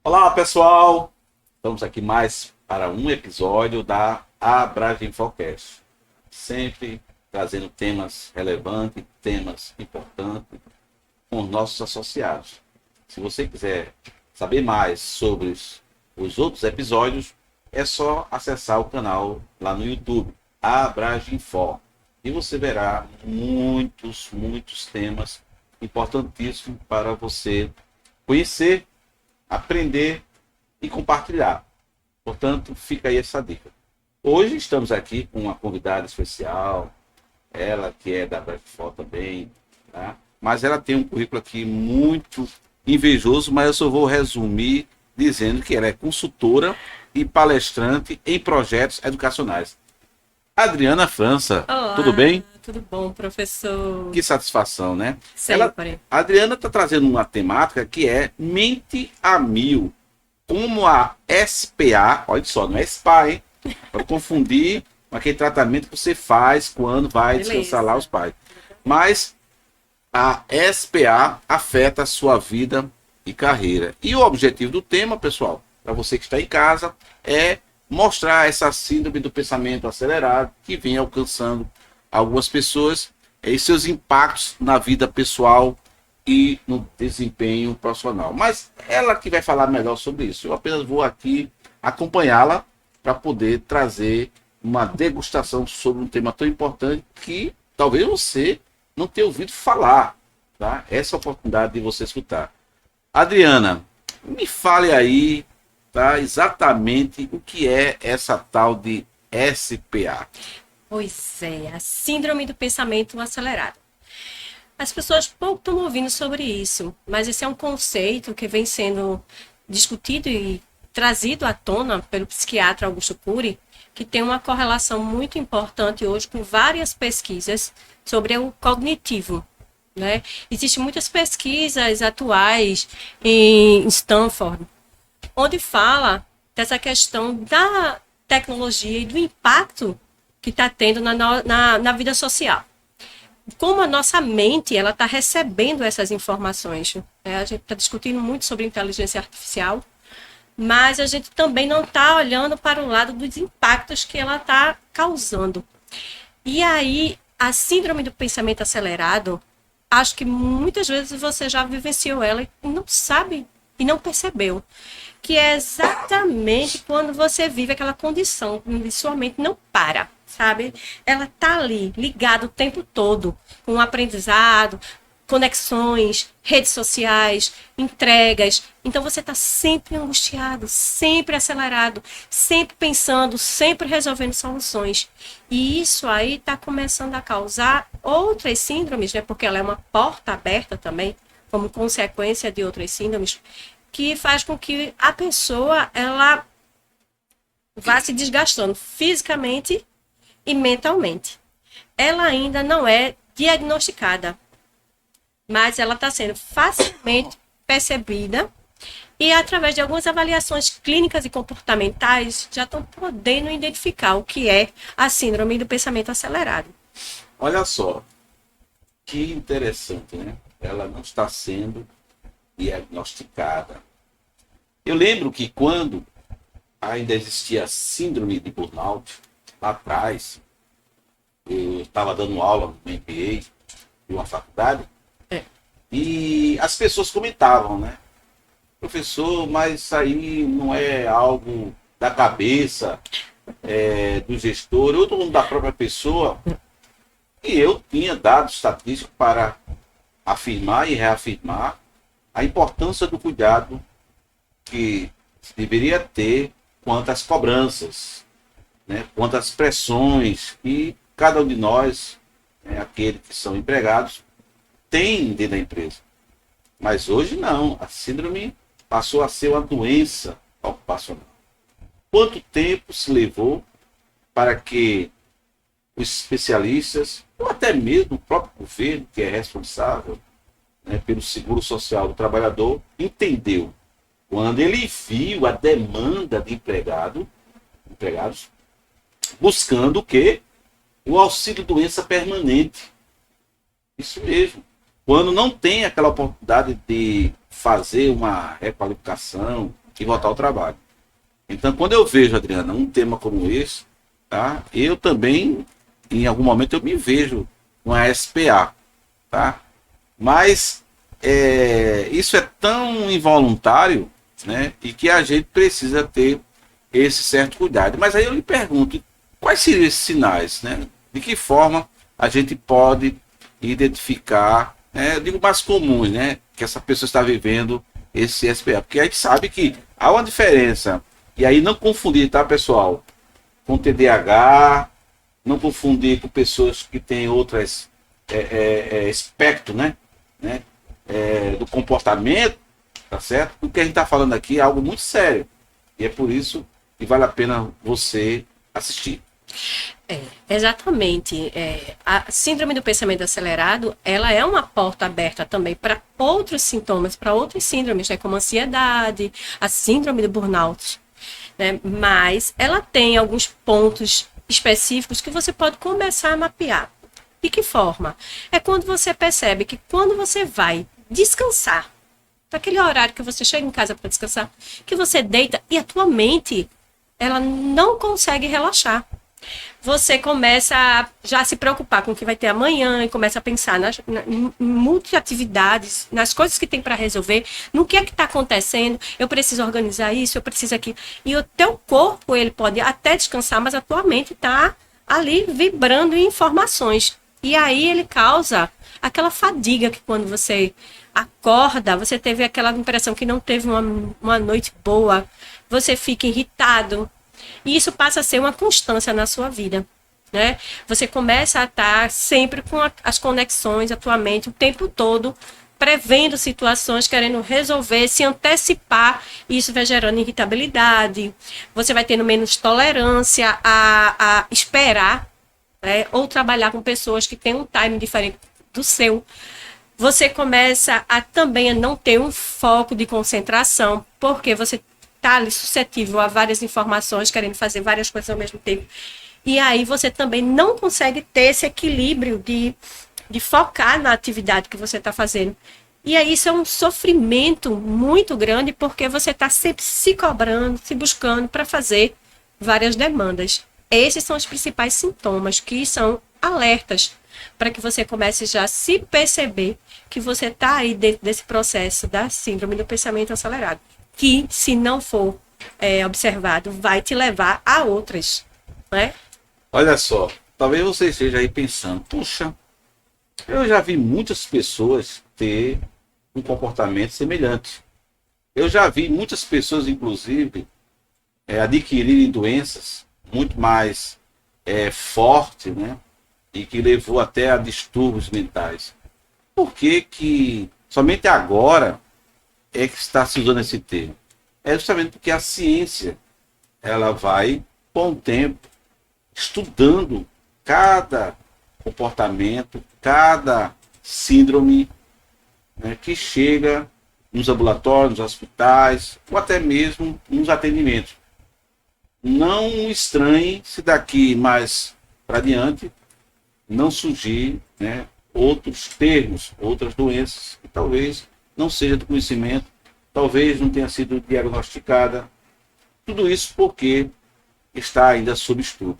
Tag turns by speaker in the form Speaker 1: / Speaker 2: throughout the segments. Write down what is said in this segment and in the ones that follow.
Speaker 1: Olá, pessoal! Estamos aqui mais para um episódio da Abrage Infocast. Sempre trazendo temas relevantes, temas importantes com os nossos associados. Se você quiser saber mais sobre os outros episódios, é só acessar o canal lá no YouTube, Abrage Info. E você verá muitos temas importantíssimos para você conhecer, aprender e compartilhar. Portanto, fica aí essa dica. Hoje estamos aqui com uma convidada especial, ela que é da Brefó também, tá? Mas ela tem um currículo aqui muito invejoso, mas eu só vou resumir dizendo que ela é consultora e palestrante em projetos educacionais. Adriana França,
Speaker 2: Olá,
Speaker 1: tudo bem?
Speaker 2: tudo bom, professor?
Speaker 1: Que satisfação, né?
Speaker 2: Sempre.
Speaker 1: A Adriana está trazendo uma temática que é mente a mil. Como a SPA, olha só, não é SPA, hein? Para confundir com aquele tratamento que você faz quando vai descansar lá os pais. Mas a SPA afeta a sua vida e carreira. E o objetivo do tema, pessoal, para você que está em casa, é mostrar essa síndrome do pensamento acelerado que vem alcançando algumas pessoas e seus impactos na vida pessoal e no desempenho profissional. Mas ela que vai falar melhor sobre isso. Eu apenas vou aqui acompanhá-la para poder trazer uma degustação sobre um tema tão importante que talvez você não tenha ouvido falar, tá? Essa é a oportunidade de você escutar. Adriana, me fale aí, tá, exatamente o que é essa tal de SPA.
Speaker 2: Pois é, a síndrome do pensamento acelerado. As pessoas pouco estão ouvindo sobre isso, mas esse é um conceito que vem sendo discutido e trazido à tona pelo psiquiatra Augusto Cury, que tem uma correlação muito importante hoje com várias pesquisas sobre o cognitivo, né? Existem muitas pesquisas atuais em Stanford, onde fala dessa questão da tecnologia e do impacto que está tendo na vida social. Como a nossa mente ela está recebendo essas informações. Né? A gente está discutindo muito sobre inteligência artificial, mas a gente também não está olhando para o lado dos impactos que ela está causando. E aí, a síndrome do pensamento acelerado, acho que muitas vezes você já vivenciou ela e não sabe e não percebeu. Que é exatamente quando você vive aquela condição onde sua mente não para, sabe? Ela tá ali, ligada o tempo todo, com o aprendizado, conexões, redes sociais, entregas. Então você tá sempre angustiado, sempre acelerado, sempre pensando, sempre resolvendo soluções. E isso aí tá começando a causar outras síndromes, né? Porque ela é uma porta aberta também, como consequência de outras síndromes, que faz com que a pessoa ela vá se desgastando fisicamente e mentalmente. Ela ainda não é diagnosticada, mas ela está sendo facilmente percebida e através de algumas avaliações clínicas e comportamentais já estão podendo identificar o que é a síndrome do pensamento acelerado.
Speaker 1: Olha só, que interessante, né? Ela não está sendo diagnosticada. Eu lembro que quando ainda existia a síndrome de burnout, lá atrás, eu estava dando aula no MBA de uma faculdade, e as pessoas comentavam, né? Professor, mas isso aí não é algo da cabeça, do gestor, ou da própria pessoa. E eu tinha dados estatísticos para afirmar e reafirmar a importância do cuidado que se deveria ter quanto às cobranças, né, quanto às pressões que cada um de nós, né, aqueles que são empregados, tem dentro da empresa. Mas hoje não, a síndrome passou a ser uma doença ocupacional. Quanto tempo se levou para que os especialistas, ou até mesmo o próprio governo, que é responsável, né, pelo seguro social do trabalhador, entendeu? Quando ele viu a demanda de empregados buscando o quê? O auxílio doença permanente. Isso mesmo. Quando não tem aquela oportunidade de fazer uma requalificação, e voltar ao trabalho. Então, quando eu vejo, Adriana, um tema como esse, tá? Eu também, em algum momento, eu me vejo com a SPA, tá? Mas isso é tão involuntário, né? E que a gente precisa ter esse certo cuidado. Mas aí eu lhe pergunto, quais seriam esses sinais, né? De que forma a gente pode identificar, né? Eu digo mais comuns, né? Que essa pessoa está vivendo esse SPA. Porque a gente sabe que há uma diferença. E aí não confundir, tá, pessoal? Com TDAH, não confundir com pessoas que têm outras espectro, né? Do comportamento, tá certo? O que a gente está falando aqui é algo muito sério. E é por isso que vale a pena você assistir.
Speaker 2: Exatamente. A síndrome do pensamento acelerado, ela é uma porta aberta também para outros sintomas, para outras síndromes, né, como a ansiedade, a síndrome do burnout, né? Mas ela tem alguns pontos específicos que você pode começar a mapear. De que forma? É quando você percebe que quando você vai descansar, naquele horário que você chega em casa para descansar, que você deita e a tua mente, ela não consegue relaxar. Você começa a já se preocupar com o que vai ter amanhã e começa a pensar em multiatividades, nas coisas que tem para resolver, no que é que está acontecendo, eu preciso organizar isso, eu preciso aquilo. E o teu corpo, ele pode até descansar, mas a tua mente está ali vibrando em informações. E aí ele causa aquela fadiga que quando você acorda, você teve aquela impressão que não teve uma noite boa, você fica irritado. E isso passa a ser uma constância na sua vida, né? Você começa a estar sempre com as conexões, a tua mente, o tempo todo, prevendo situações, querendo resolver, se antecipar, e isso vai gerando irritabilidade, você vai tendo menos tolerância a esperar, né? Ou trabalhar com pessoas que têm um time diferente do seu. Você começa também a não ter um foco de concentração, porque você está ali suscetível a várias informações, querendo fazer várias coisas ao mesmo tempo. E aí você também não consegue ter esse equilíbrio de focar na atividade que você está fazendo. E aí isso é um sofrimento muito grande, porque você está sempre se cobrando, se buscando para fazer várias demandas. Esses são os principais sintomas, que são alertas, para que você comece já a se perceber que você está aí dentro desse processo da síndrome do pensamento acelerado, que, se não for observado, vai te levar a outras, né?
Speaker 1: Olha só, talvez você esteja aí pensando, puxa, eu já vi muitas pessoas ter um comportamento semelhante. Eu já vi muitas pessoas, inclusive, adquirirem doenças muito mais fortes, né? E que levou até a distúrbios mentais. Por que que somente agora é que está se usando esse termo? É justamente porque a ciência, ela vai, com o tempo, estudando cada comportamento, cada síndrome, né, que chega nos ambulatórios, nos hospitais, ou até mesmo nos atendimentos. Não estranhe se daqui mais para diante não surgir, né, outros termos, outras doenças, que talvez não seja do conhecimento, talvez não tenha sido diagnosticada. Tudo isso porque está ainda sob estudo.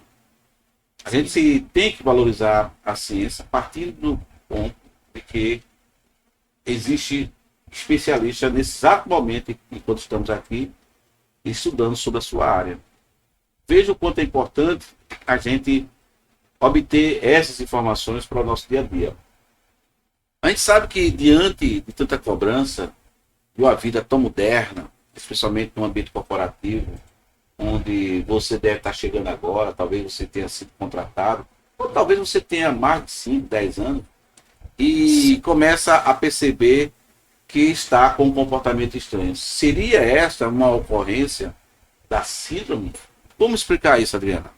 Speaker 1: A gente tem que valorizar a ciência a partir do ponto de que existe especialista nesse exato momento, enquanto estamos aqui, estudando sobre a sua área. Veja o quanto é importante a gente obter essas informações para o nosso dia a dia. A gente sabe que, diante de tanta cobrança, de uma vida tão moderna, especialmente no ambiente corporativo, onde você deve estar chegando agora, talvez você tenha sido contratado, ou talvez você tenha mais de 5, 10 anos, e começa a perceber que está com um comportamento estranho. Seria esta uma ocorrência da síndrome? Como explicar isso, Adriana?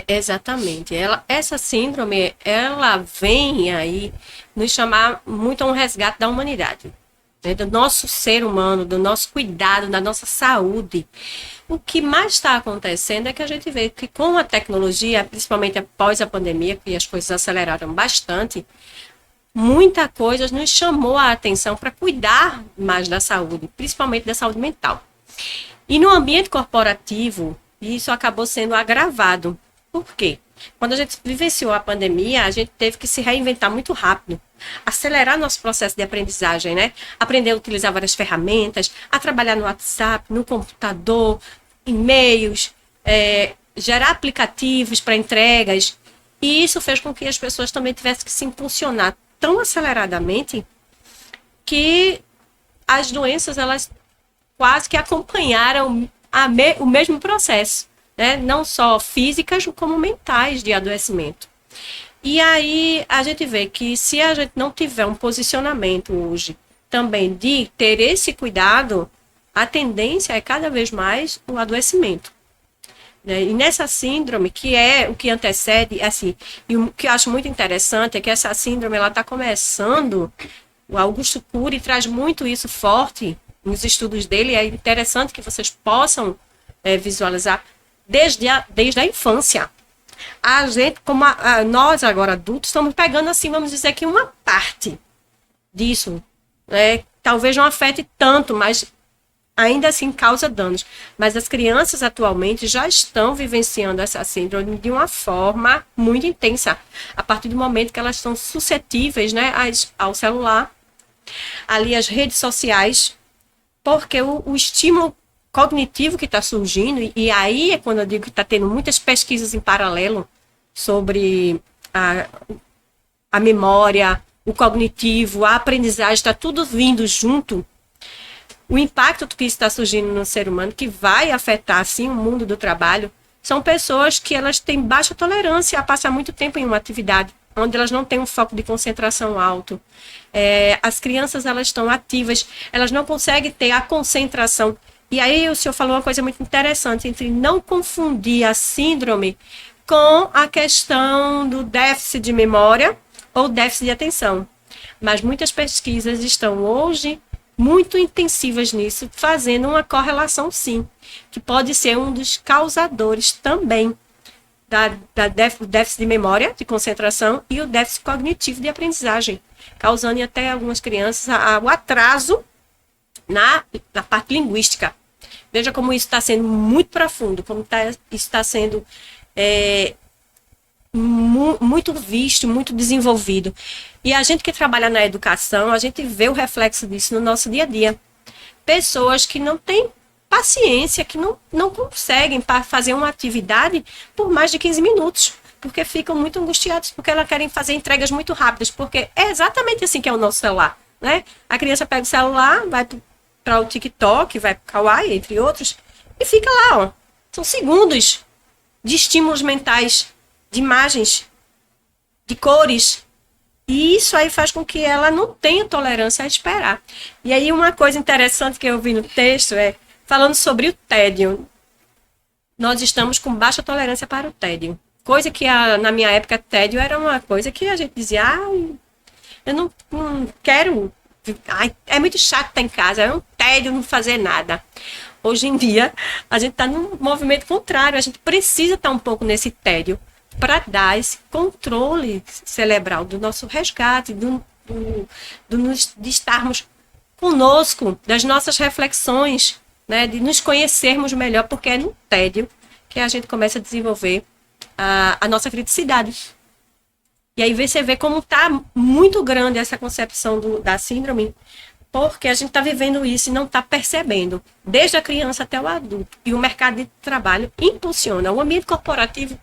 Speaker 2: Exatamente. Essa síndrome, ela vem aí nos chamar muito a um resgate da humanidade, né? Do nosso ser humano, do nosso cuidado, da nossa saúde. O que mais está acontecendo é que a gente vê que, com a tecnologia, principalmente após a pandemia, que as coisas aceleraram bastante, muita coisa nos chamou a atenção para cuidar mais da saúde, principalmente da saúde mental. E no ambiente corporativo, isso acabou sendo agravado. Por quê? Quando a gente vivenciou a pandemia, a gente teve que se reinventar muito rápido, acelerar nosso processo de aprendizagem, né? Aprender a utilizar várias ferramentas, a trabalhar no WhatsApp, no computador, e-mails, gerar aplicativos para entregas. E isso fez com que as pessoas também tivessem que se impulsionar tão aceleradamente que as doenças, elas quase que acompanharam o mesmo processo, né? Não só físicas, como mentais de adoecimento. E aí a gente vê que se a gente não tiver um posicionamento hoje também de ter esse cuidado, a tendência é cada vez mais o adoecimento. E nessa síndrome, que é o que antecede, assim, e o que eu acho muito interessante é que essa síndrome ela está começando, o Augusto Cury traz muito isso forte nos estudos dele, é interessante que vocês possam visualizar desde a infância. A gente, como nós agora adultos, estamos pegando assim, vamos dizer que uma parte disso, né? Talvez não afete tanto, mas ainda assim causa danos. Mas as crianças atualmente já estão vivenciando essa síndrome de uma forma muito intensa, a partir do momento que elas estão suscetíveis, né, ao celular, ali as redes sociais, porque o estímulo cognitivo que está surgindo, e aí é quando eu digo que está tendo muitas pesquisas em paralelo sobre a memória, o cognitivo, a aprendizagem, está tudo vindo junto. O impacto que está surgindo no ser humano, que vai afetar, assim, o mundo do trabalho, são pessoas que elas têm baixa tolerância a passar muito tempo em uma atividade, onde elas não têm um foco de concentração alto. As crianças, elas estão ativas, elas não conseguem ter a concentração. E aí o senhor falou uma coisa muito interessante, entre não confundir a síndrome com a questão do déficit de memória ou déficit de atenção. Mas muitas pesquisas estão hoje muito intensivas nisso, fazendo uma correlação, sim, que pode ser um dos causadores também do déficit de memória, de concentração, e o déficit cognitivo de aprendizagem, causando até algumas crianças o atraso na parte linguística. Veja como isso está sendo muito profundo, como isso está sendo muito visto, muito desenvolvido. E a gente que trabalha na educação, a gente vê o reflexo disso no nosso dia a dia. Pessoas que não têm paciência, que não conseguem fazer uma atividade por mais de 15 minutos, porque ficam muito angustiados, porque elas querem fazer entregas muito rápidas, porque é exatamente assim que é o nosso celular, né? A criança pega o celular, vai para o TikTok, vai para o Kawaii, entre outros, e fica lá, ó. São segundos de estímulos mentais, de imagens, de cores. E isso aí faz com que ela não tenha tolerância a esperar. E aí uma coisa interessante que eu vi no texto falando sobre o tédio. Nós estamos com baixa tolerância para o tédio. Coisa que na minha época, tédio era uma coisa que a gente dizia, eu não quero... é muito chato estar em casa, é um tédio não fazer nada. Hoje em dia, a gente está num movimento contrário, a gente precisa estar um pouco nesse tédio para dar esse controle cerebral do nosso resgate, de estarmos conosco, das nossas reflexões, né, de nos conhecermos melhor, porque é no tédio que a gente começa a desenvolver a nossa criticidade. E aí você vê como está muito grande essa concepção da síndrome, porque a gente está vivendo isso e não está percebendo, desde a criança até o adulto. E o mercado de trabalho impulsiona, o ambiente corporativo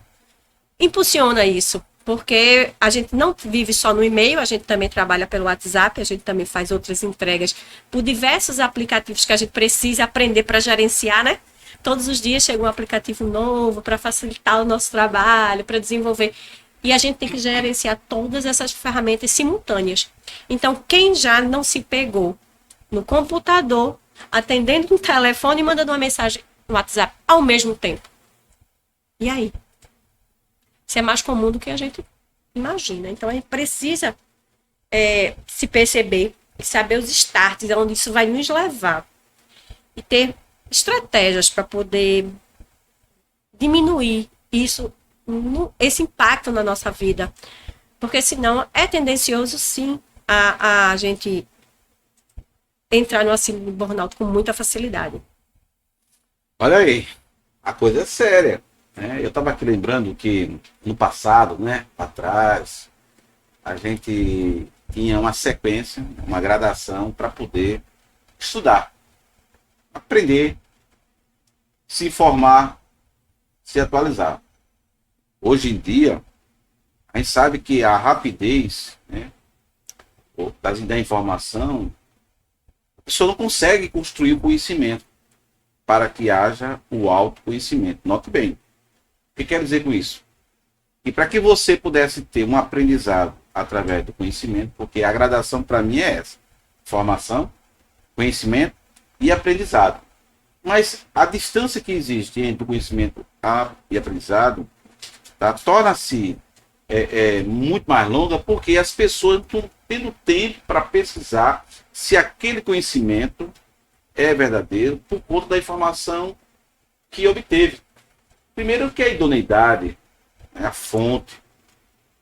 Speaker 2: impulsiona isso, porque a gente não vive só no e-mail, a gente também trabalha pelo WhatsApp, a gente também faz outras entregas por diversos aplicativos que a gente precisa aprender para gerenciar, né? Todos os dias chega um aplicativo novo para facilitar o nosso trabalho, para desenvolver. E a gente tem que gerenciar todas essas ferramentas simultâneas. Então, quem já não se pegou no computador, atendendo um telefone e mandando uma mensagem no WhatsApp ao mesmo tempo? E aí? Isso é mais comum do que a gente imagina. Então, a gente precisa se perceber e saber os starts, onde isso vai nos levar. E ter estratégias para poder diminuir esse impacto na nossa vida. Porque senão é tendencioso, sim, a gente entrar no síndrome de burnout com muita facilidade.
Speaker 1: Olha aí, a coisa é séria, né? Eu estava aqui lembrando que no passado, né, atrás, a gente tinha uma sequência, uma gradação para poder estudar, aprender, se informar, se atualizar. Hoje em dia, a gente sabe que a rapidez, né, da informação, a pessoa não consegue construir o conhecimento para que haja o autoconhecimento. Note bem, o que quer dizer com isso? E para que você pudesse ter um aprendizado através do conhecimento, porque a gradação para mim é essa: formação, conhecimento e aprendizado. Mas a distância que existe entre o conhecimento e aprendizado, tá, torna-se muito mais longa, porque as pessoas não estão tendo tempo para pesquisar se aquele conhecimento é verdadeiro por conta da informação que obteve. Primeiro que a idoneidade, né, a fonte.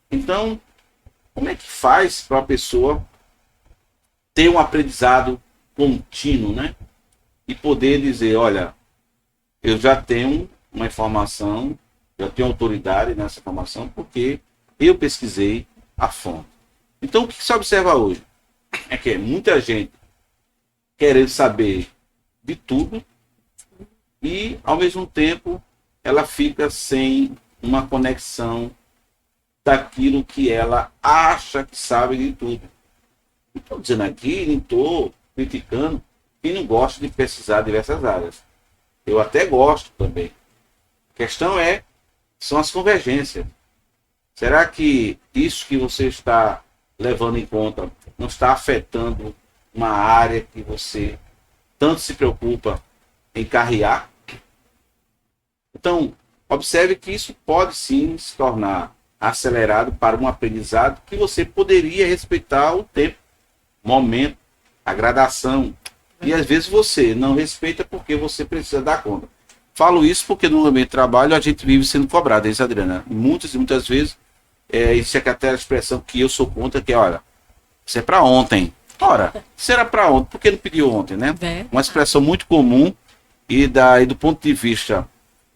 Speaker 1: Então, como é que faz para a pessoa ter um aprendizado contínuo, né? E poder dizer, olha, eu já tenho uma informação, já tenho autoridade nessa informação, porque eu pesquisei a fonte. Então, o que se observa hoje? É que muita gente querendo saber de tudo e, ao mesmo tempo, ela fica sem uma conexão daquilo que ela acha que sabe de tudo. Não estou dizendo aqui, não estou criticando quem não gosta de pesquisar diversas áreas. Eu até gosto também. A questão são as convergências. Será que isso que você está levando em conta não está afetando uma área que você tanto se preocupa em carrear? Então, observe que isso pode sim se tornar acelerado para um aprendizado que você poderia respeitar o tempo, momento, a gradação. E às vezes você não respeita porque você precisa dar conta. Falo isso porque no ambiente de trabalho a gente vive sendo cobrado, é isso, Adriana? Muitas e muitas vezes, isso é até a expressão que eu sou contra, que é, olha, isso é para ontem. Ora, se era para ontem, por que não pediu ontem, né? Uma expressão muito comum e do ponto de vista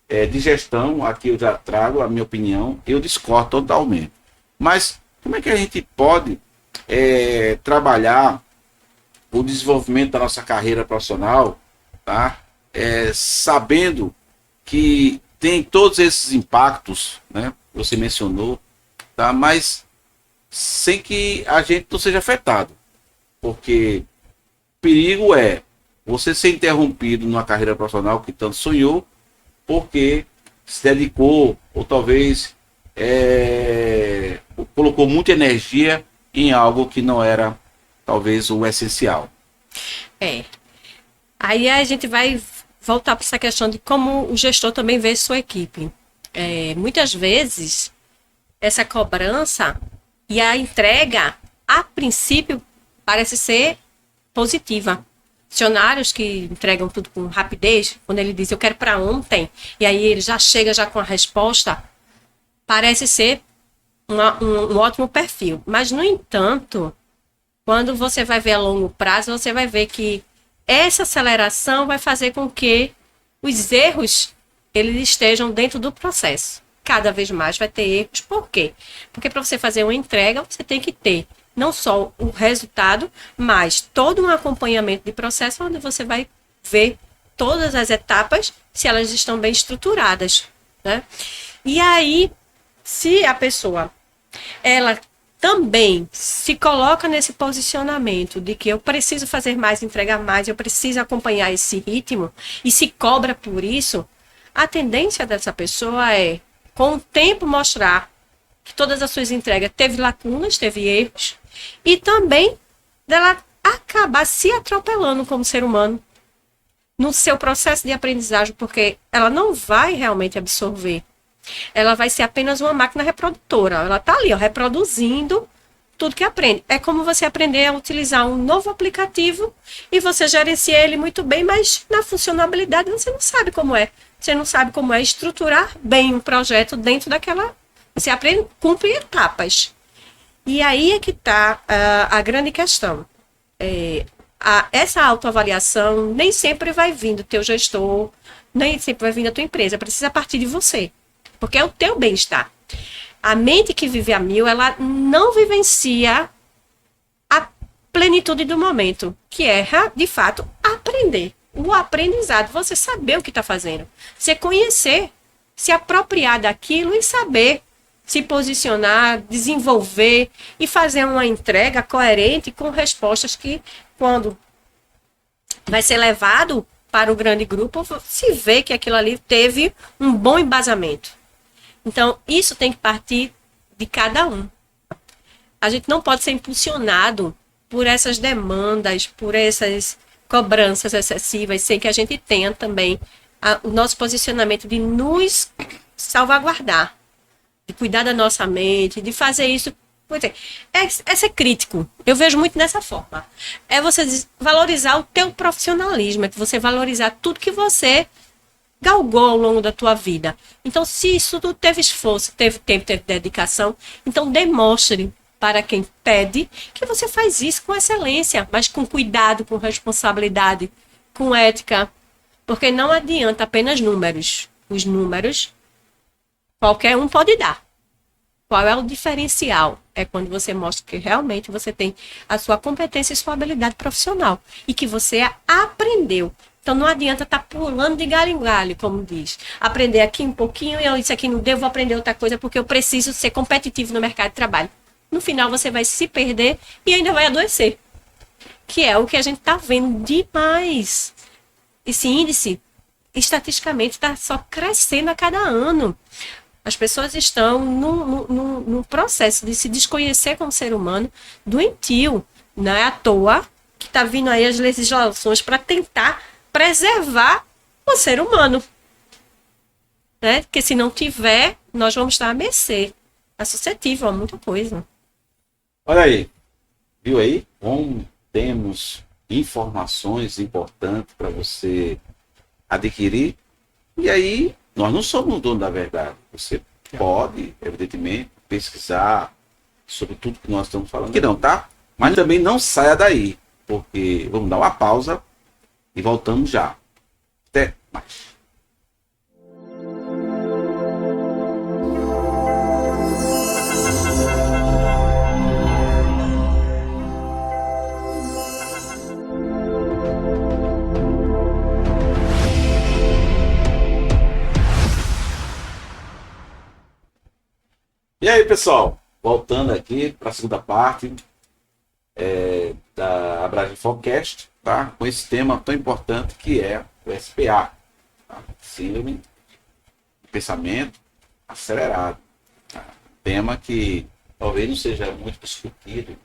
Speaker 1: de gestão, aqui eu já trago a minha opinião, eu discordo totalmente. Mas como é que a gente pode trabalhar o desenvolvimento da nossa carreira profissional, tá? Sabendo que tem todos esses impactos, né? Você mencionou, tá? Mas sem que a gente não seja afetado. Porque o perigo é você ser interrompido numa carreira profissional que tanto sonhou, porque se dedicou, ou talvez colocou muita energia em algo que não era, talvez, o essencial.
Speaker 2: Aí a gente vai voltar para essa questão de como o gestor também vê sua equipe. Muitas vezes, essa cobrança e a entrega, a princípio, parece ser positiva. Funcionários que entregam tudo com rapidez, quando ele diz eu quero para ontem, e aí ele já chega já com a resposta, parece ser um ótimo perfil. Mas, no entanto, quando você vai ver a longo prazo, você vai ver que essa aceleração vai fazer com que os erros eles estejam dentro do processo. Cada vez mais vai ter erros. Por quê? Porque para você fazer uma entrega, você tem que ter não só o resultado, mas todo um acompanhamento de processo onde você vai ver todas as etapas, se elas estão bem estruturadas, né? E aí, se a pessoa, ela também se coloca nesse posicionamento de que eu preciso fazer mais, entregar mais, eu preciso acompanhar esse ritmo, e se cobra por isso, a tendência dessa pessoa com o tempo, mostrar que todas as suas entregas teve lacunas, teve erros, e também dela acabar se atropelando como ser humano no seu processo de aprendizagem, porque ela não vai realmente absorver. Ela vai ser apenas uma máquina reprodutora. Ela está ali, reproduzindo tudo que aprende. É como você aprender a utilizar um novo aplicativo e você gerencia ele muito bem, mas na funcionalidade você não sabe como é. Você não sabe como é estruturar bem um projeto dentro daquela... Você aprende, cumpre etapas. E aí é que está a grande questão. Essa autoavaliação nem sempre vai vir do teu gestor, nem sempre vai vir da tua empresa, precisa partir de você, porque é o teu bem-estar. A mente que vive a mil, ela não vivencia a plenitude do momento, que é, de fato, aprender. O aprendizado, você saber o que está fazendo. Você conhecer, se apropriar daquilo e saber se posicionar, desenvolver e fazer uma entrega coerente com respostas que, quando vai ser levado para o grande grupo, se vê que aquilo ali teve um bom embasamento. Então, isso tem que partir de cada um. A gente não pode ser impulsionado por essas demandas, por essas cobranças excessivas, sem que a gente tenha também o nosso posicionamento de nos salvaguardar, de cuidar da nossa mente, de fazer isso. É ser crítico. Eu vejo muito dessa forma. É você valorizar o teu profissionalismo, é você valorizar tudo que você galgou ao longo da tua vida. Então, se isso tudo teve esforço, teve tempo, teve dedicação, então demonstre para quem pede que você faz isso com excelência, mas com cuidado, com responsabilidade, com ética, porque não adianta apenas números. Os números, qualquer um pode dar. Qual é o diferencial? É quando você mostra que realmente você tem a sua competência e sua habilidade profissional e que você aprendeu. Então não adianta estar pulando de galho em galho, como diz. Aprender aqui um pouquinho e isso aqui não devo aprender outra coisa porque eu preciso ser competitivo no mercado de trabalho. No final você vai se perder e ainda vai adoecer. Que é o que a gente está vendo demais. Esse índice, estatisticamente, está só crescendo a cada ano. As pessoas estão num processo de se desconhecer como ser humano doentio. Não é à toa que está vindo aí as legislações para tentar preservar o ser humano. Né? Porque se não tiver, nós vamos estar à mercê. É suscetível a muita coisa.
Speaker 1: Olha aí, viu aí? Como temos informações importantes para você adquirir. E aí, nós não somos o dono da verdade. Você pode, evidentemente, pesquisar sobre tudo que nós estamos falando. Que não, tá? Mas também não saia daí, porque vamos dar uma pausa e voltamos já. Até mais. E aí, pessoal, voltando aqui para a segunda parte da Abrage Forecast, tá? Com esse tema tão importante que é o SPA, tá? Síndrome de pensamento acelerado. Tá? Tema que talvez não seja muito discutido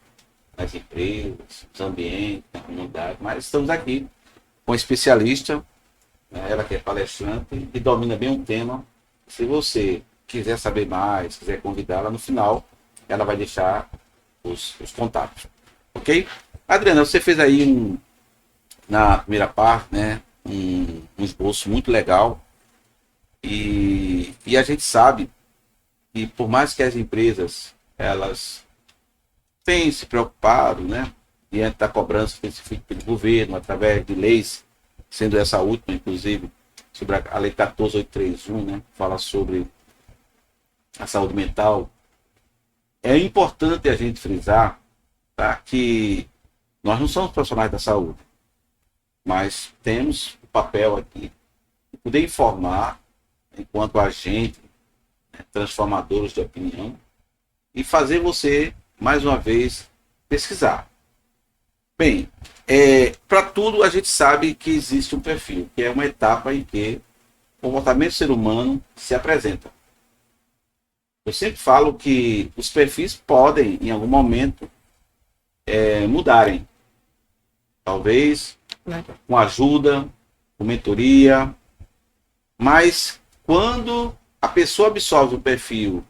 Speaker 1: nas empresas, nos ambientes, na comunidade, mas estamos aqui com um especialista, né? Ela que é palestrante e domina bem o tema. Se você quiser saber mais, quiser convidá-la, no final ela vai deixar os contatos, ok? Adriana, você fez aí na primeira parte, né, um esboço muito legal e a gente sabe que por mais que as empresas elas tenham se preocupado, né, diante da cobrança que tem sido feita pelo governo através de leis, sendo essa última inclusive sobre a lei 14.831, né, fala sobre a saúde mental. É importante a gente frisar, tá, que nós não somos profissionais da saúde, mas temos o papel aqui de poder informar enquanto agente, né, transformadores de opinião e fazer você, mais uma vez, pesquisar. Bem, para tudo a gente sabe que existe um perfil, que é uma etapa em que o comportamento do ser humano se apresenta. Eu sempre falo que os perfis podem, em algum momento, mudarem. Talvez com ajuda, com mentoria. Mas quando a pessoa absorve o perfil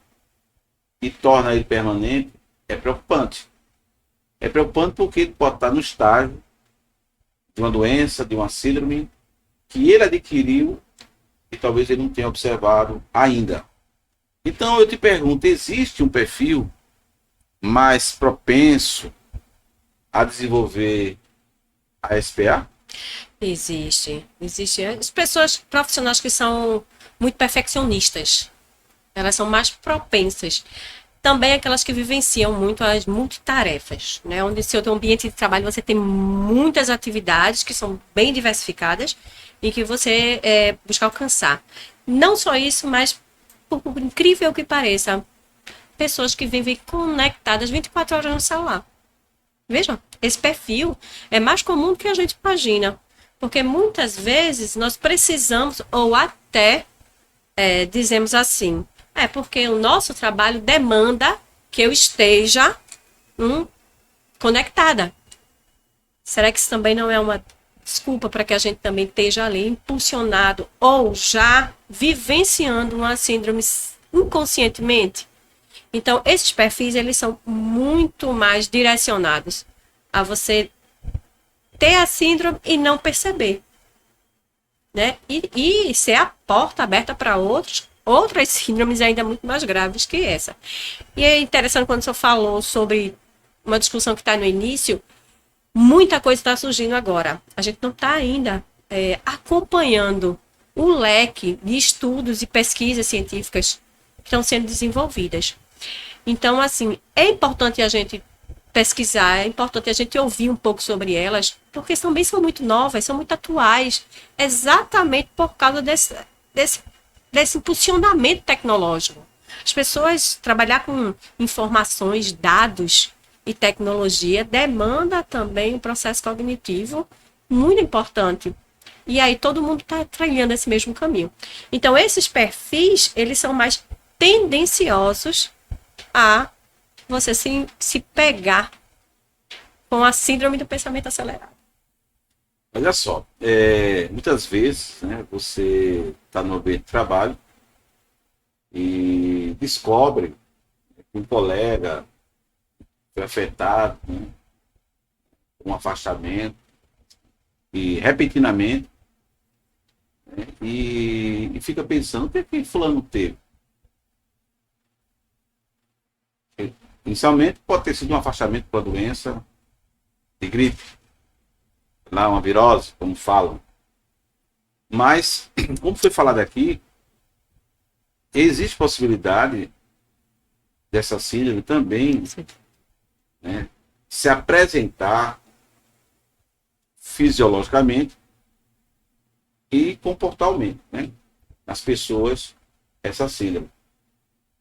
Speaker 1: e torna ele permanente, é preocupante. É preocupante porque ele pode estar no estágio de uma doença, de uma síndrome, que ele adquiriu e talvez ele não tenha observado ainda. Então eu te pergunto, existe um perfil mais propenso a desenvolver a SPA?
Speaker 2: Existe. As pessoas profissionais que são muito perfeccionistas, elas são mais propensas. Também aquelas que vivenciam muito as multitarefas, né? Onde seu ambiente de trabalho você tem muitas atividades que são bem diversificadas e que você busca alcançar. Não só isso, mas por incrível que pareça, pessoas que vivem conectadas 24 horas no celular. Vejam, esse perfil é mais comum do que a gente imagina. Porque muitas vezes nós precisamos, ou até dizemos assim, porque o nosso trabalho demanda que eu esteja conectada. Será que isso também não é uma desculpa para que a gente também esteja ali impulsionado ou já vivenciando uma síndrome inconscientemente? Então, esses perfis, eles são muito mais direcionados a você ter a síndrome e não perceber, né? E ser a porta aberta para outras síndromes ainda muito mais graves que essa. E é interessante quando o senhor falou sobre uma discussão que está no início, muita coisa está surgindo agora. A gente não está ainda acompanhando o leque de estudos e pesquisas científicas que estão sendo desenvolvidas. Então, assim, é importante a gente pesquisar, é importante a gente ouvir um pouco sobre elas, porque também são muito novas, são muito atuais, exatamente por causa desse impulsionamento tecnológico. As pessoas trabalhar com informações, dados e tecnologia demanda também um processo cognitivo muito importante. E aí todo mundo está trilhando esse mesmo caminho. Então, esses perfis, eles são mais tendenciosos a você se pegar com a síndrome do pensamento acelerado.
Speaker 1: Olha só, muitas vezes, né, você está no ambiente de trabalho e descobre que um colega foi afetado, né, com um afastamento e repentinamente, né, e fica pensando o que é que fulano teve. Inicialmente pode ter sido um afastamento por doença de gripe, lá uma virose, como falam. Mas, como foi falado aqui, existe possibilidade dessa síndrome também, né, se apresentar fisiologicamente e comportalmente, né, nas pessoas, essa síndrome.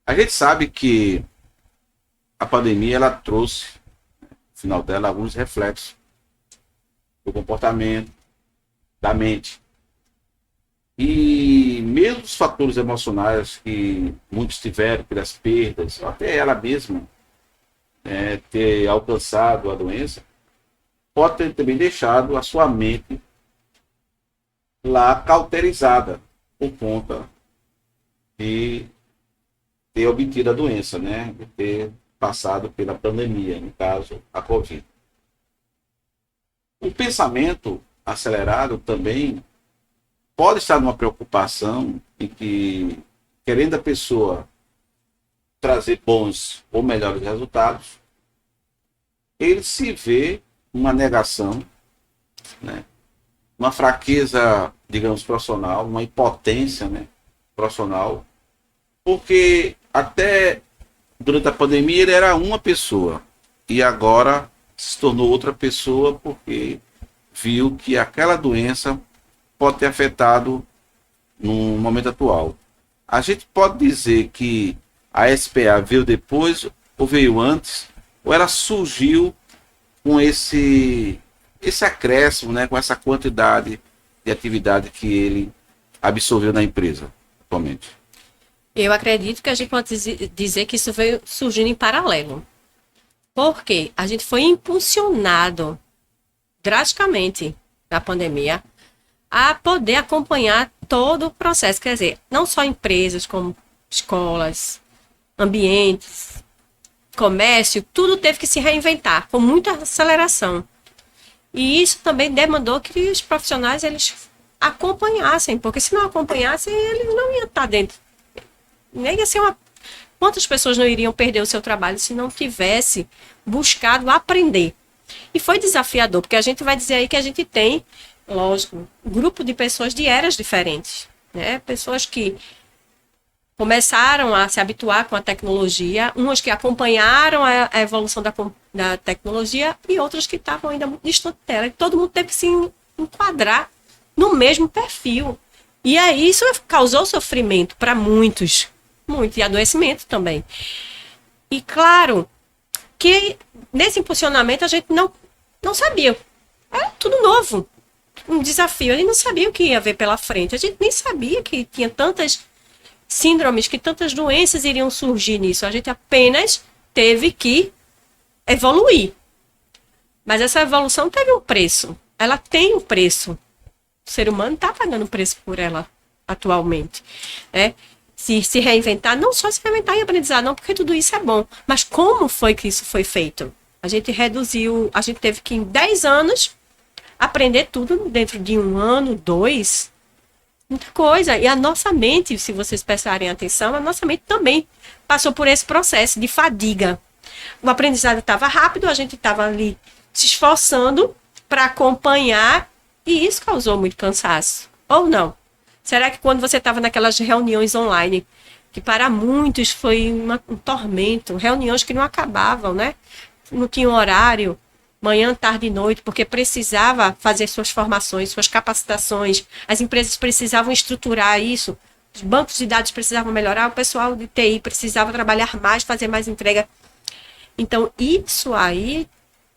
Speaker 1: A gente sabe que a pandemia ela trouxe, no final dela, alguns reflexos do comportamento, da mente. E mesmo os fatores emocionais que muitos tiveram pelas perdas, até ela mesma ter alcançado a doença, pode ter também deixado a sua mente lá cauterizada por conta de ter obtido a doença, né? De ter passado pela pandemia, no caso, a Covid. O pensamento acelerado também pode estar numa preocupação em que, querendo a pessoa trazer bons ou melhores resultados, ele se vê uma negação, né? Uma fraqueza, digamos, profissional, uma impotência, né, profissional, porque até durante a pandemia ele era uma pessoa e agora se tornou outra pessoa porque viu que aquela doença pode ter afetado no momento atual. A gente pode dizer que a SPA veio depois ou veio antes, ou ela surgiu com esse acréscimo, né, com essa quantidade de atividade que ele absorveu na empresa atualmente.
Speaker 2: Eu acredito que a gente pode dizer que isso veio surgindo em paralelo. Porque a gente foi impulsionado drasticamente na pandemia a poder acompanhar todo o processo. Quer dizer, não só empresas como escolas, ambientes, comércio, tudo teve que se reinventar com muita aceleração. E isso também demandou que os profissionais eles acompanhassem, porque se não acompanhassem, eles não iam estar dentro. Nem ia ser Quantas pessoas não iriam perder o seu trabalho se não tivesse buscado aprender? E foi desafiador, porque a gente vai dizer aí que a gente tem lógico, um grupo de pessoas de eras diferentes, né? Pessoas que começaram a se habituar com a tecnologia, umas que acompanharam a evolução da tecnologia e outras que estavam ainda muito distantes dela. E todo mundo teve que se enquadrar no mesmo perfil. E aí isso causou sofrimento para muitos, muito, e adoecimento também. E claro que nesse impulsionamento a gente não sabia. Era tudo novo, um desafio. A gente não sabia o que ia ver pela frente. A gente nem sabia que tinha tantas síndromes, que tantas doenças iriam surgir nisso. A gente apenas teve que evoluir. Mas essa evolução teve um preço. Ela tem um preço. O ser humano está pagando preço por ela atualmente. Né? Se reinventar, não só se reinventar em aprendizado, não, porque tudo isso é bom. Mas como foi que isso foi feito? A gente reduziu, a gente teve que em 10 anos aprender tudo dentro de 1 ano, 2, muita coisa. E a nossa mente, se vocês prestarem atenção, a nossa mente também passou por esse processo de fadiga. O aprendizado estava rápido, a gente estava ali se esforçando para acompanhar e isso causou muito cansaço. Ou não? Será que quando você estava naquelas reuniões online, que para muitos foi um tormento, reuniões que não acabavam, né? Não tinha horário, manhã, tarde e noite, porque precisava fazer suas formações, suas capacitações, as empresas precisavam estruturar isso, os bancos de dados precisavam melhorar, o pessoal de TI precisava trabalhar mais, fazer mais entrega. Então, isso aí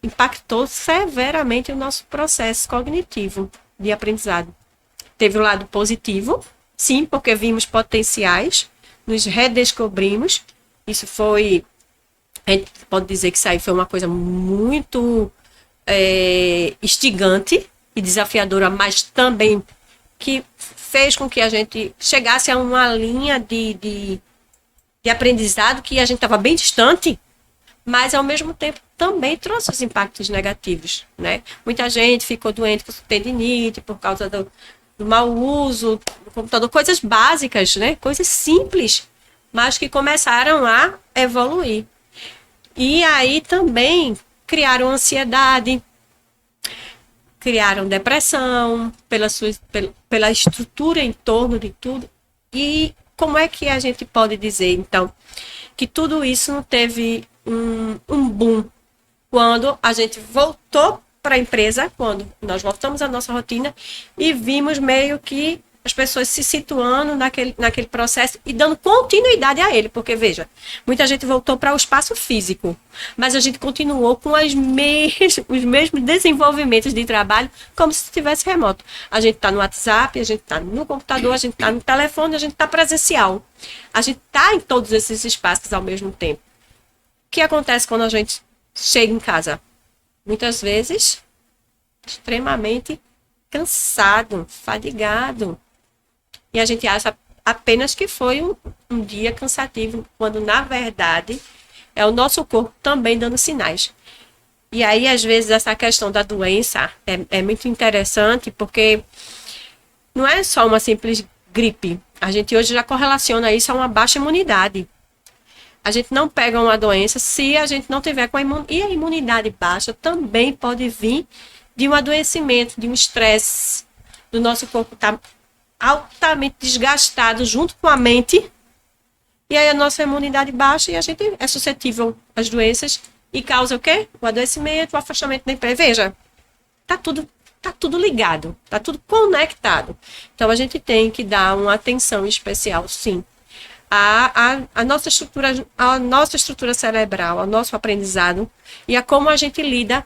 Speaker 2: impactou severamente o nosso processo cognitivo de aprendizado. Teve o lado positivo, sim, porque vimos potenciais, nos redescobrimos, isso foi... A gente pode dizer que isso aí foi uma coisa muito instigante e desafiadora, mas também que fez com que a gente chegasse a uma linha de aprendizado que a gente estava bem distante, mas ao mesmo tempo também trouxe os impactos negativos, né? Muita gente ficou doente por tendinite, por causa do mau uso do computador, coisas básicas, né? Coisas simples, mas que começaram a evoluir. E aí também criaram ansiedade, criaram depressão pela estrutura em torno de tudo. E como é que a gente pode dizer, então, que tudo isso não teve um boom quando a gente voltou para a empresa, quando nós voltamos à nossa rotina e vimos meio que as pessoas se situando naquele processo e dando continuidade a ele, porque veja, muita gente voltou para o espaço físico, mas a gente continuou com os mesmos desenvolvimentos de trabalho como se estivesse remoto. A gente está no WhatsApp, a gente está no computador, a gente está no telefone, a gente está presencial. A gente está em todos esses espaços ao mesmo tempo. O que acontece quando a gente chega em casa? Muitas vezes, extremamente cansado, fadigado. E a gente acha apenas que foi um dia cansativo, quando na verdade é o nosso corpo também dando sinais. E aí, às vezes, essa questão da doença é muito interessante, porque não é só uma simples gripe. A gente hoje já correlaciona isso a uma baixa imunidade. A gente não pega uma doença se a gente não tiver com a imunidade. E a imunidade baixa também pode vir de um adoecimento, de um estresse, do nosso corpo estar altamente desgastado junto com a mente, e aí a nossa imunidade baixa e a gente é suscetível às doenças e causa o quê? O adoecimento, o afastamento da empresa. Veja, tá tudo ligado, tá tudo conectado. Então a gente tem que dar uma atenção especial, sim, a nossa estrutura cerebral, ao nosso aprendizado e a como a gente lida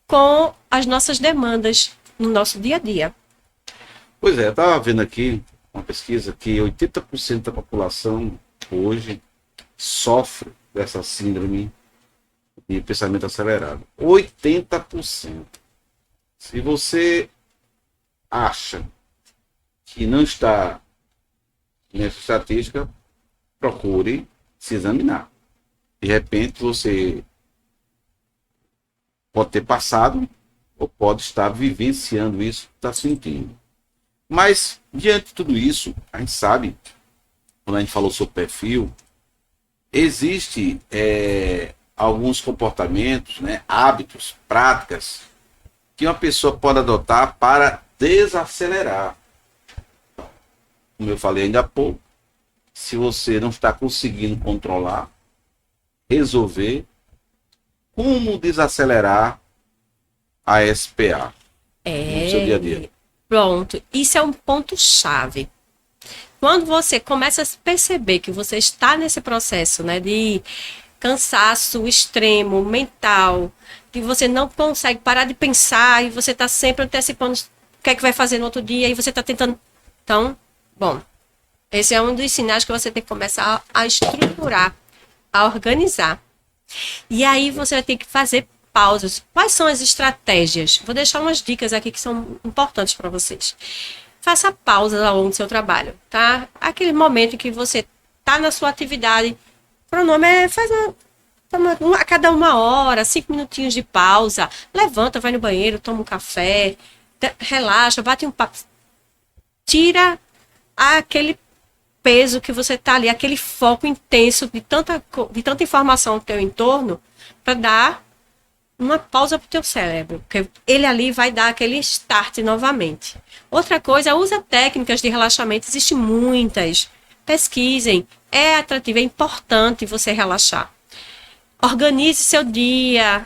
Speaker 2: com as nossas demandas no nosso dia a dia.
Speaker 1: Pois é, eu estava vendo aqui uma pesquisa que 80% da população hoje sofre dessa síndrome de pensamento acelerado. 80%. Se você acha que não está nessa estatística, procure se examinar. De repente você pode ter passado ou pode estar vivenciando isso, está sentindo. Mas, diante de tudo isso, a gente sabe, quando a gente falou sobre perfil, existe alguns comportamentos, né, hábitos, práticas, que uma pessoa pode adotar para desacelerar. Como eu falei ainda há pouco, se você não está conseguindo controlar, resolver, como desacelerar a SPA no seu dia a dia?
Speaker 2: Pronto, isso é um ponto-chave. Quando você começa a perceber que você está nesse processo, né, de cansaço extremo, mental, que você não consegue parar de pensar e você está sempre antecipando o que é que vai fazer no outro dia e você está tentando. Então, bom, esse é um dos sinais que você tem que começar a estruturar, a organizar. E aí você vai ter que fazer pausas. Quais são as estratégias? Vou deixar umas dicas aqui que são importantes para vocês. Faça pausas ao longo do seu trabalho, tá? Aquele momento em que você tá na sua atividade, o cronômetro faz a cada 1 hora, 5 minutinhos de pausa, levanta, vai no banheiro, toma um café, relaxa, bate um papo, tira aquele peso que você tá ali, aquele foco intenso de tanta informação no teu entorno, para dar uma pausa para o teu cérebro, porque ele ali vai dar aquele start novamente. Outra coisa, usa técnicas de relaxamento, existem muitas. Pesquisem, é atrativo, é importante você relaxar. Organize seu dia.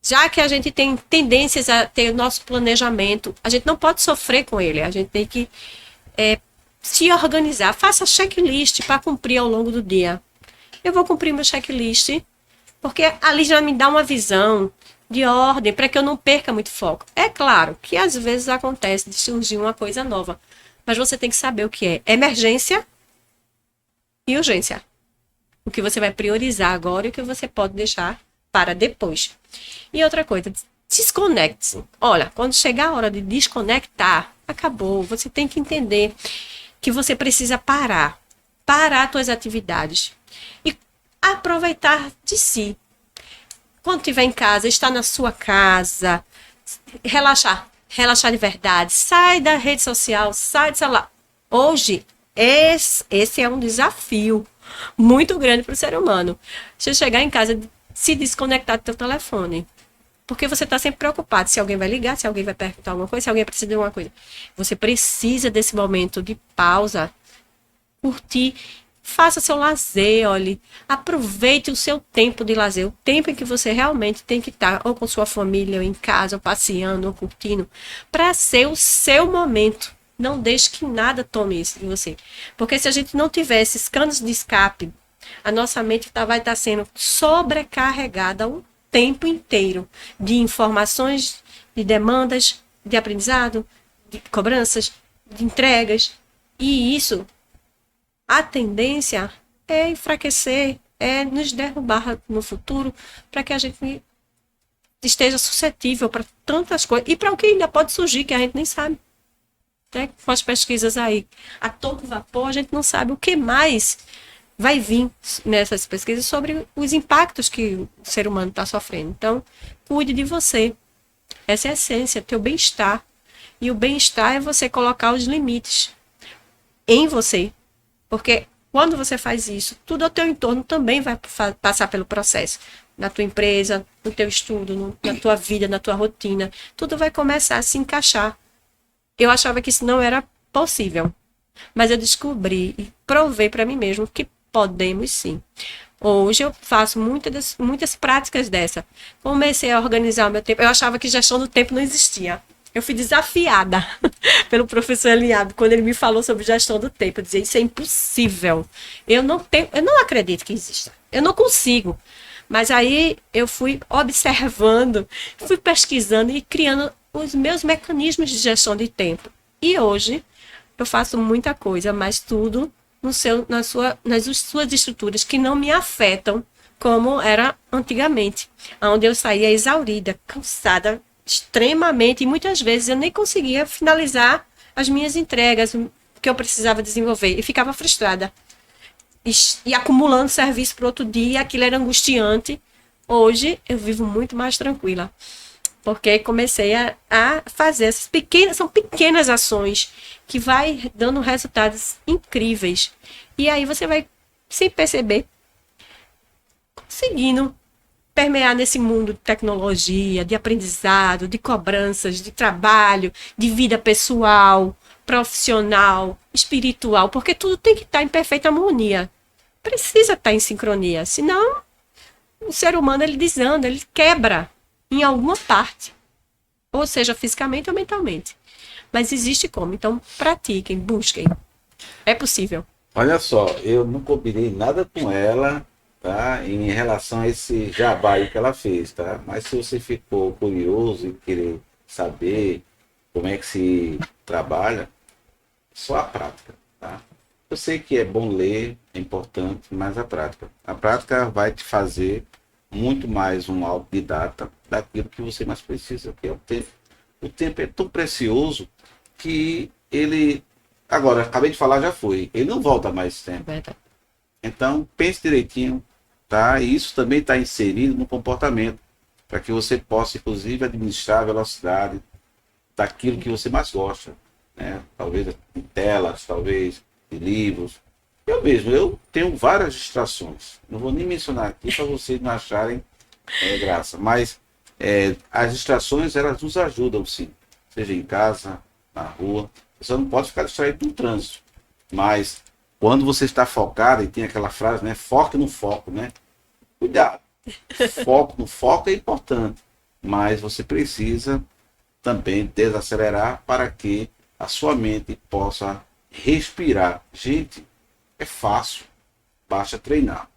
Speaker 2: Já que a gente tem tendências a ter o nosso planejamento, a gente não pode sofrer com ele, a gente tem que se organizar. Faça checklist para cumprir ao longo do dia. Eu vou cumprir meu checklist, porque ali já me dá uma visão de ordem, para que eu não perca muito foco. É claro que às vezes acontece de surgir uma coisa nova, mas você tem que saber o que é emergência e urgência. O que você vai priorizar agora e o que você pode deixar para depois. E outra coisa, desconecte-se. Olha, quando chegar a hora de desconectar, acabou. Você tem que entender que você precisa parar as suas atividades e aproveitar de si. Quando estiver em casa, estar na sua casa, relaxar de verdade, sai da rede social, sai do celular. Hoje, esse é um desafio muito grande para o ser humano. Você chegar em casa, se desconectar do teu telefone. Porque você está sempre preocupado se alguém vai ligar, se alguém vai perguntar alguma coisa, se alguém precisa de alguma coisa. Você precisa desse momento de pausa, curtir. Faça seu lazer, olhe, aproveite o seu tempo de lazer, o tempo em que você realmente tem que estar ou com sua família, ou em casa, ou passeando, ou curtindo, para ser o seu momento. Não deixe que nada tome isso de você. Porque se a gente não tiver esses canos de escape, a nossa mente vai estar sendo sobrecarregada o tempo inteiro de informações, de demandas, de aprendizado, de cobranças, de entregas. E isso, a tendência é enfraquecer, é nos derrubar no futuro, para que a gente esteja suscetível para tantas coisas. E para o que ainda pode surgir, que a gente nem sabe. Né? Com as pesquisas aí a todo vapor, a gente não sabe o que mais vai vir nessas pesquisas sobre os impactos que o ser humano está sofrendo. Então, cuide de você. Essa é a essência, teu bem-estar. E o bem-estar é você colocar os limites em você. Porque quando você faz isso, tudo ao teu entorno também vai passar pelo processo. Na tua empresa, no teu estudo, na tua vida, na tua rotina. Tudo vai começar a se encaixar. Eu achava que isso não era possível. Mas eu descobri e provei para mim mesmo que podemos sim. Hoje eu faço muitas práticas dessa. Comecei a organizar o meu tempo. Eu achava que gestão do tempo não existia. Eu fui desafiada pelo professor Eliabe quando ele me falou sobre gestão do tempo. Eu dizia, isso é impossível. Eu não acredito que exista. Eu não consigo. Mas aí eu fui observando, fui pesquisando e criando os meus mecanismos de gestão de tempo. E hoje eu faço muita coisa, mas tudo nas suas estruturas que não me afetam como era antigamente, onde eu saía exaurida, cansada, extremamente, e muitas vezes eu nem conseguia finalizar as minhas entregas que eu precisava desenvolver e ficava frustrada e acumulando serviço para outro dia, e aquilo era angustiante. Hoje eu vivo muito mais tranquila, porque comecei a fazer essas são pequenas ações que vai dando resultados incríveis, e aí você vai, sem perceber, conseguindo permear nesse mundo de tecnologia, de aprendizado, de cobranças, de trabalho, de vida pessoal, profissional, espiritual, porque tudo tem que estar em perfeita harmonia. Precisa estar em sincronia, senão o ser humano ele desanda, ele quebra em alguma parte, ou seja, fisicamente ou mentalmente. Mas existe como, então pratiquem, busquem. É possível.
Speaker 1: Olha só, eu não combinei nada com ela, tá? Em relação a esse jabá aí que ela fez, tá? Mas se você ficou curioso e querer saber como é que se trabalha, só a prática, tá? Eu sei que é bom ler, é importante, mas a prática. A prática vai te fazer muito mais um autodidata daquilo que você mais precisa, que é o tempo. O tempo é tão precioso que ele... Agora, acabei de falar, já foi. Ele não volta mais tempo.
Speaker 2: Verdade.
Speaker 1: Então, pense direitinho, tá? E isso também está inserido no comportamento, para que você possa, inclusive, administrar a velocidade daquilo que você mais gosta, né? Talvez de telas, talvez de livros. Eu mesmo, eu tenho várias distrações. Não vou nem mencionar aqui para vocês não acharem graça, mas as distrações, elas nos ajudam, sim. Seja em casa, na rua. Você não pode ficar distraído no trânsito, mas quando você está focado, e tem aquela frase, né? Foque no foco, né? Cuidado. Foco no foco é importante, mas você precisa também desacelerar para que a sua mente possa respirar. Gente, é fácil, basta treinar.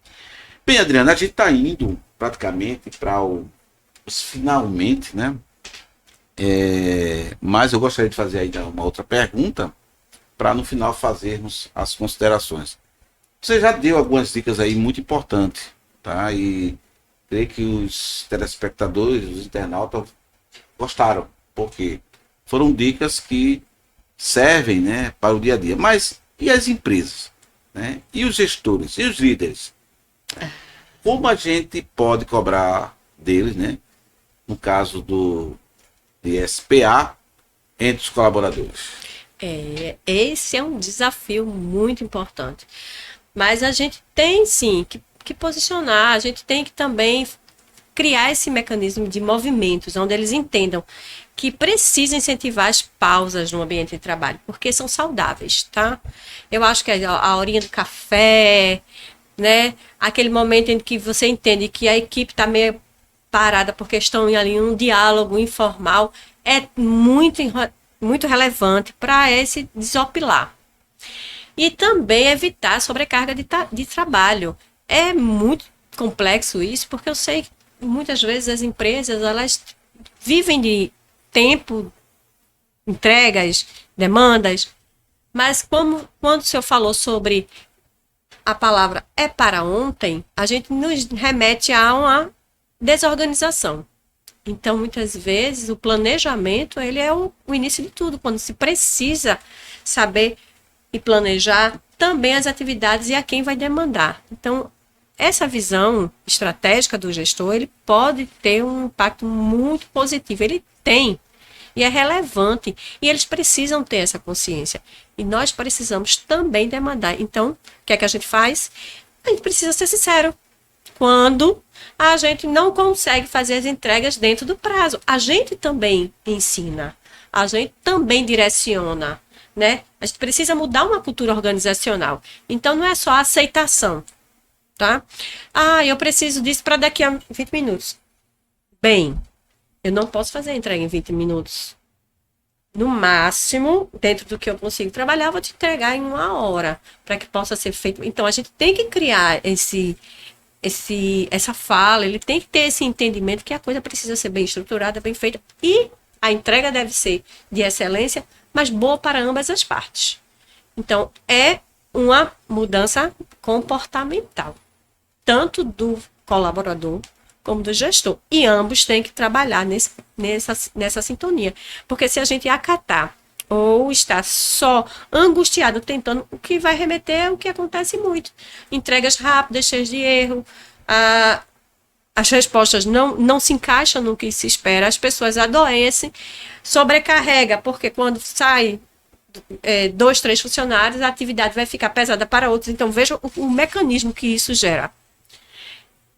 Speaker 1: Bem, Adriana, a gente está indo praticamente para os finalmente, né? Mas eu gostaria de fazer ainda uma outra pergunta para no final fazermos as considerações. Você já deu algumas dicas aí muito importantes, tá? E creio que os telespectadores, os internautas gostaram, porque foram dicas que servem, né, para o dia a dia. Mas e as empresas, né? E os gestores, e os líderes? Como a gente pode cobrar deles, né? No caso de SPA entre os colaboradores?
Speaker 2: Esse é um desafio muito importante. Mas a gente tem sim que posicionar, a gente tem que também criar esse mecanismo de movimentos, onde eles entendam que precisa incentivar as pausas no ambiente de trabalho, porque são saudáveis, tá? Eu acho que a horinha do café, né? Aquele momento em que você entende que a equipe está meio parada porque estão ali em um diálogo informal, é muito relevante para esse desopilar. E também evitar sobrecarga de trabalho. É muito complexo isso, porque eu sei que muitas vezes as empresas elas vivem de tempo, entregas, demandas, mas quando o senhor falou sobre a palavra é para ontem, a gente nos remete a uma desorganização. Então, muitas vezes, o planejamento ele é o início de tudo, quando se precisa saber e planejar também as atividades e a quem vai demandar. Então, essa visão estratégica do gestor, ele pode ter um impacto muito positivo. Ele tem, e é relevante, e eles precisam ter essa consciência. E nós precisamos também demandar. Então, o que é que a gente faz? A gente precisa ser sincero. Quando a gente não consegue fazer as entregas dentro do prazo, a gente também ensina, a gente também direciona, né? A gente precisa mudar uma cultura organizacional. Então, não é só a aceitação, tá? Eu preciso disso para daqui a 20 minutos. Bem, eu não posso fazer a entrega em 20 minutos. No máximo, dentro do que eu consigo trabalhar, eu vou te entregar em 1 hora, para que possa ser feito. Então, a gente tem que criar essa fala, ele tem que ter esse entendimento que a coisa precisa ser bem estruturada, bem feita, e a entrega deve ser de excelência, mas boa para ambas as partes. Então, é uma mudança comportamental, tanto do colaborador como do gestor. E ambos têm que trabalhar nessa sintonia. Porque se a gente acatar ou estar só angustiado tentando, o que vai remeter é o que acontece muito. Entregas rápidas, cheias de erro, as respostas não se encaixam no que se espera, as pessoas adoecem, sobrecarrega, porque quando sai 2, 3 funcionários, a atividade vai ficar pesada para outros. Então, veja o mecanismo que isso gera.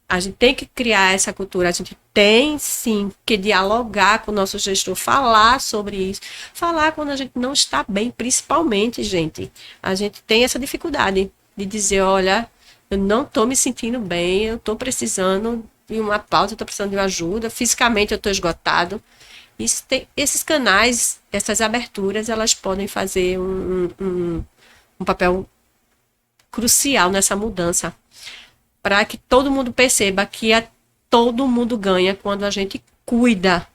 Speaker 2: A gente tem que criar essa cultura, a gente tem sim que dialogar com o nosso gestor, falar sobre isso, falar quando a gente não está bem, principalmente, gente. A gente tem essa dificuldade de dizer, olha, eu não estou me sentindo bem, eu estou precisando de uma pausa, eu estou precisando de uma ajuda, fisicamente eu estou esgotado. Esses canais, essas aberturas, elas podem fazer um papel crucial nessa mudança, para que todo mundo perceba que todo mundo ganha quando a gente cuida.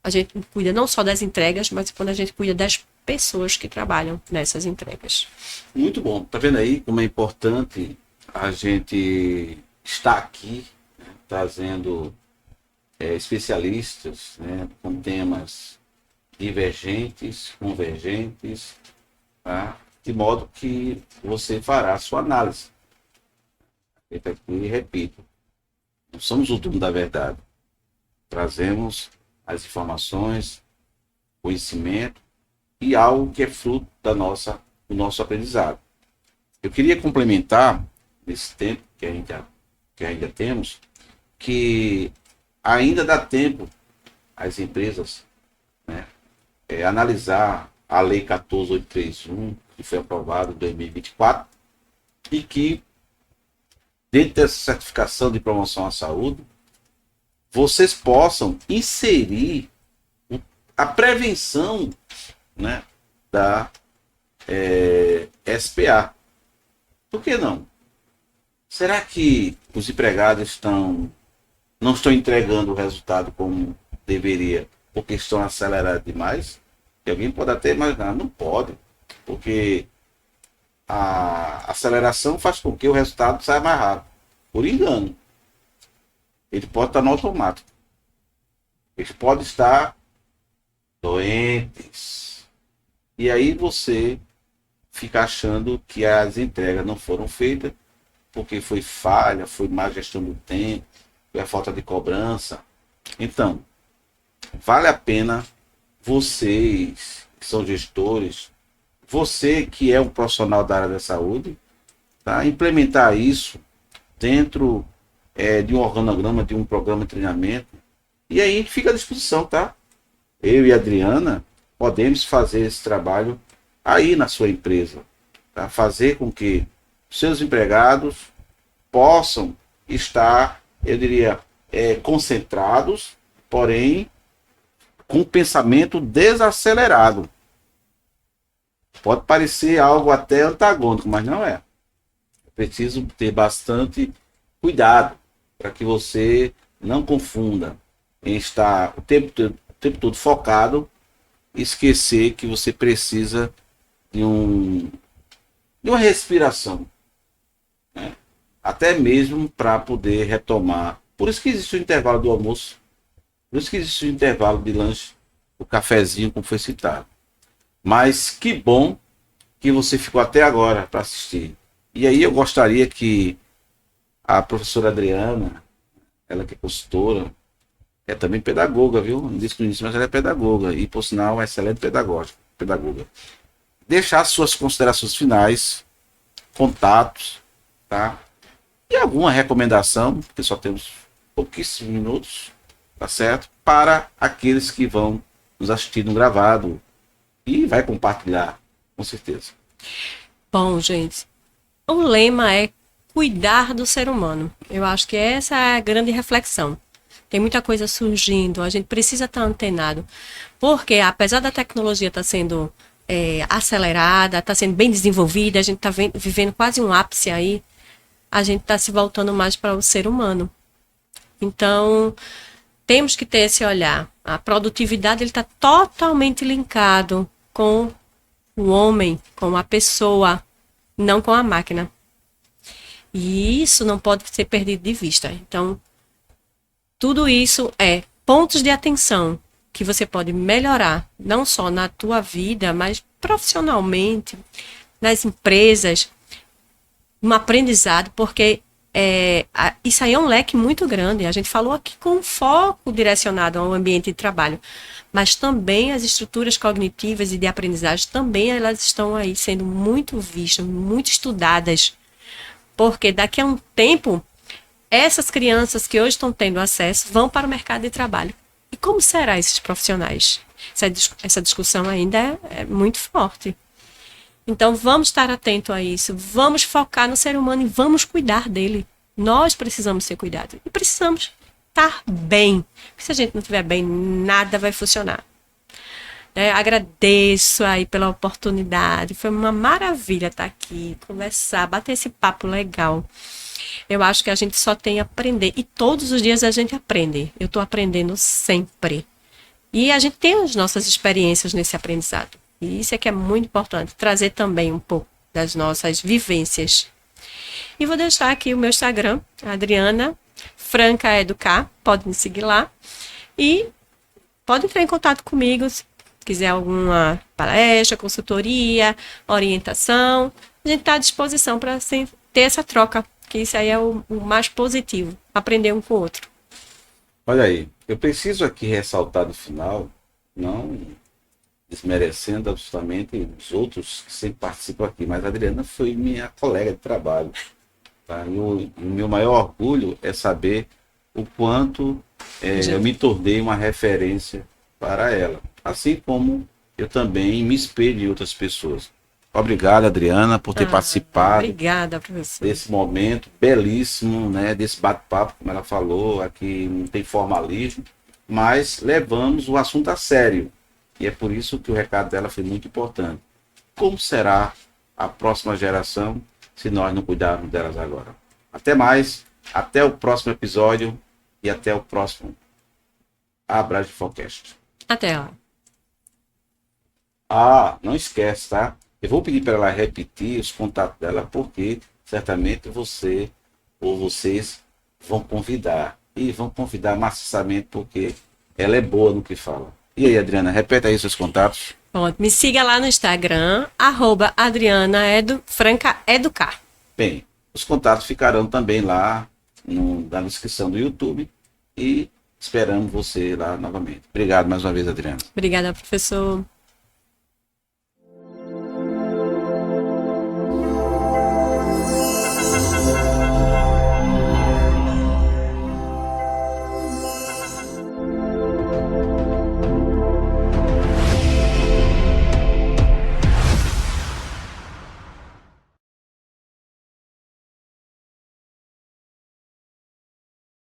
Speaker 2: A gente cuida não só das entregas, mas quando a gente cuida das pessoas que trabalham nessas entregas.
Speaker 1: Muito bom. Tá vendo aí como é importante a gente estar aqui, né, trazendo especialistas, né, com temas divergentes, convergentes, tá? De modo que você fará a sua análise. E repito, não somos o dono da verdade. Trazemos as informações, conhecimento e algo que é fruto do nosso aprendizado. Eu queria complementar, nesse tempo que ainda temos, que ainda dá tempo às empresas, né, analisar a Lei 14.831, que foi aprovada em 2024, e que, dentro dessa certificação de promoção à saúde, vocês possam inserir a prevenção, né, da SPA. Por que não? Será que os empregados não estão entregando o resultado como deveria, porque estão acelerados demais? E alguém pode até imaginar, não pode, porque a aceleração faz com que o resultado saia mais rápido, por engano. Ele pode estar no automático. Eles podem estar doentes. E aí você fica achando que as entregas não foram feitas porque foi falha, foi má gestão do tempo, foi a falta de cobrança. Então, vale a pena vocês que são gestores, você que é um profissional da área da saúde, tá, implementar isso dentro de um organograma, de um programa de treinamento. E aí a gente fica à disposição, tá? Eu e a Adriana podemos fazer esse trabalho aí na sua empresa, tá? Fazer com que seus empregados possam estar, eu diria, concentrados, porém com pensamento desacelerado. Pode parecer algo até antagônico, mas não é. É preciso ter bastante cuidado para que você não confunda em estar o tempo todo focado e esquecer que você precisa de uma respiração, né? Até mesmo para poder retomar. Por isso que existe o intervalo do almoço, por isso que existe o intervalo de lanche, o cafezinho, como foi citado. Mas que bom que você ficou até agora para assistir. E aí eu gostaria que a professora Adriana, ela que é consultora, é também pedagoga, viu? Não disse no início, mas ela é pedagoga. E, por sinal, é excelente pedagoga. Deixar suas considerações finais, contatos, tá? E alguma recomendação, porque só temos pouquíssimos minutos, tá certo? Para aqueles que vão nos assistir no gravado e vai compartilhar, com certeza.
Speaker 2: Bom, gente, o lema é cuidar do ser humano. Eu acho que essa é a grande reflexão. Tem muita coisa surgindo, a gente precisa estar antenado. Porque, apesar da tecnologia estar sendo acelerada, está sendo bem desenvolvida, a gente está vivendo quase um ápice aí, a gente está se voltando mais para o ser humano. Então, temos que ter esse olhar. A produtividade está totalmente linkado com o homem, com a pessoa, não com a máquina. E isso não pode ser perdido de vista. Então, tudo isso é pontos de atenção que você pode melhorar, não só na tua vida, mas profissionalmente, nas empresas, um aprendizado, porque isso aí é um leque muito grande. A gente falou aqui com foco direcionado ao ambiente de trabalho, mas também as estruturas cognitivas e de aprendizagem também elas estão aí sendo muito vistas, muito estudadas, porque daqui a um tempo essas crianças que hoje estão tendo acesso vão para o mercado de trabalho. E como será esses profissionais? Essa discussão ainda é muito forte. Então, vamos estar atento a isso, vamos focar no ser humano e vamos cuidar dele. Nós precisamos ser cuidados e precisamos estar bem. Se a gente não estiver bem, nada vai funcionar. Agradeço aí pela oportunidade, foi uma maravilha estar aqui, conversar, bater esse papo legal. Eu acho que a gente só tem a aprender, e todos os dias a gente aprende. Eu estou aprendendo sempre. E a gente tem as nossas experiências nesse aprendizado. E isso é que é muito importante, trazer também um pouco das nossas vivências. E vou deixar aqui o meu Instagram, Adriana Franca Educar, pode me seguir lá. E pode entrar em contato comigo se quiser alguma palestra, consultoria, orientação. A gente está à disposição para ter essa troca, que isso aí é o mais positivo, aprender um com o outro.
Speaker 1: Olha aí, eu preciso aqui ressaltar no final, não desmerecendo absolutamente os outros que sempre participam aqui, mas a Adriana foi minha colega de trabalho. Tá? E o meu maior orgulho é saber o quanto eu me tornei uma referência para ela. Assim como eu também me espelho em outras pessoas. Obrigado, Adriana, por ter participado.
Speaker 2: Obrigada, professor.
Speaker 1: Desse momento belíssimo, né? Desse bate-papo, como ela falou, aqui não tem formalismo, mas levamos o assunto a sério. E é por isso que o recado dela foi muito importante. Como será a próxima geração se nós não cuidarmos delas agora? Até mais, até o próximo episódio e até o próximo Abraço de Forecast.
Speaker 2: Até lá.
Speaker 1: Não esquece, tá? Eu vou pedir para ela repetir os contatos dela, porque certamente você ou vocês vão convidar. E vão convidar maciçamente, porque ela é boa no que fala. E aí, Adriana, repete aí seus contatos.
Speaker 2: Pronto, me siga lá no Instagram, @AdrianaFranca Educar.
Speaker 1: Bem, os contatos ficarão também lá na descrição do YouTube. E esperamos você lá novamente. Obrigado mais uma vez, Adriana.
Speaker 2: Obrigada, professor.